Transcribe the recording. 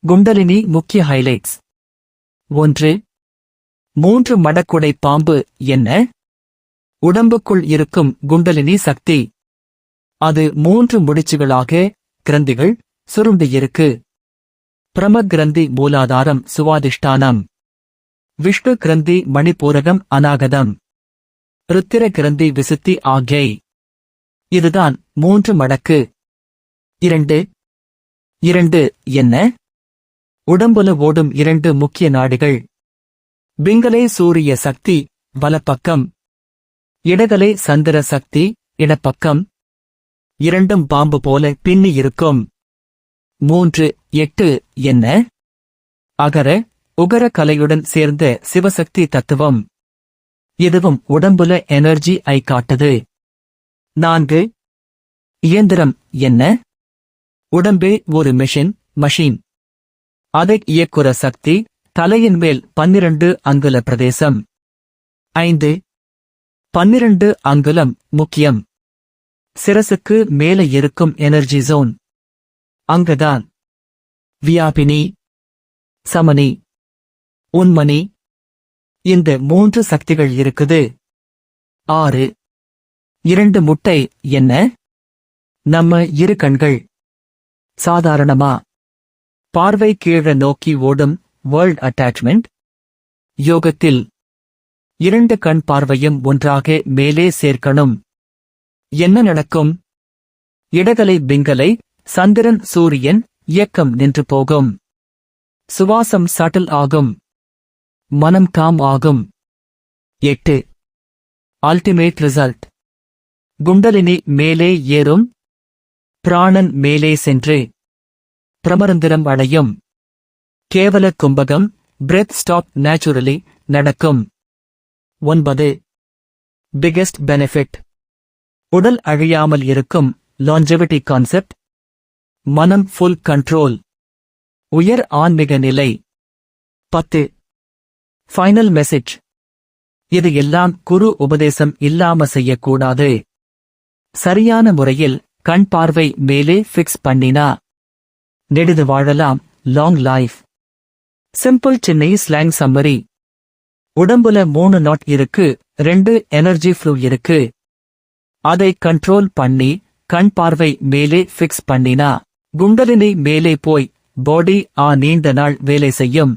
குண்டலினி முக்கிய ஹைலைட்ஸ். 1. 3 மடக்குடை பாம்பு என்ன? உடம்புக்குள் இருக்கும் குண்டலினி சக்தி. அது 3 முடிச்சுகளாக கிரந்திகள் சுருண்டியிருக்கு. பிரம கிரந்தி மூலாதாரம் சுவாதிஷ்டானம், விஷ்ணு கிரந்தி மணிப்பூரகம் அநாகதம், ருத்திர கிரந்தி விசுத்தி ஆக்ஞை. இதுதான் 3 மடக்கு. 2 என்ன? உடம்புல ஓடும் 2 முக்கிய நாடிகள். பிங்கலை சூரிய சக்தி வலப்பக்கம், இடகலை சந்திர சக்தி இடப்பக்கம். இரண்டும் பாம்பு போல பின்னி இருக்கும். 8 என்ன? அகர உகர கலையுடன் சேர்ந்த சிவசக்தி தத்துவம். இதுவும் உடம்புல எனர்ஜி ஐ காட்டுது. 4 இயந்திரம் என்ன? உடம்பே ஒரு மஷீன். அதை இயக்குற சக்தி தலையின் மேல் 12 அங்குல பிரதேசம். 5 12 அங்குலம் முக்கியம். சிரசுக்கு மேலே இருக்கும் எனர்ஜி ஜோன். அங்கதான் வியாபினி, சமனி, உன்மணி, இந்த 3 சக்திகள் இருக்குது. 6 2 முட்டை என்ன? நம்ம இரு கண்கள். சாதாரணமா பார்வை கீழ நோக்கி ஓடும் வேர்ல்ட் அட்டாச்மெண்ட். யோகத்தில் 2 கண் பார்வையும் ஒன்றாக மேலே சேர்க்கணும். என்ன நடக்கும்? இடகலை பிங்கலை சந்திரன் சூரியன் இயக்கம் நின்று போகும். சுவாசம் சட்டில் ஆகும். மனம் காம் ஆகும். 8 அல்டிமேட் ரிசல்ட். குண்டலினி மேலே ஏறும். பிராணன் மேலே சென்று பிரமரந்திரம் அடையும். கேவல கும்பகம் பிரெத் ஸ்டாப் நேச்சுரலி நடக்கும். 9 பிகெஸ்ட் பெனிஃபிட். உடல் அழியாமல் இருக்கும் லான்ஜெவிட்டி கான்செப்ட். மனம் ஃபுல் கண்ட்ரோல். உயர் ஆன்மீக நிலை. 10 ஃபைனல் மெசேஜ். இது எல்லாம் குரு உபதேசம் இல்லாம செய்யக்கூடாது. சரியான முறையில் கண் பார்வை மேலே ஃபிக்ஸ் பண்ணினா நெடுது வாழலாம். Long life. Simple Chennai slang summary. உடம்புல 3 நாட் இருக்கு, 2 எனர்ஜி ஃப்ளூ இருக்கு. அதை கண்ட்ரோல் பண்ணி கண் பார்வை மேலே ஃபிக்ஸ் பண்ணினா குண்டலினி மேலே போய் பாடி நீண்ட நாள் வேலை செய்யும்.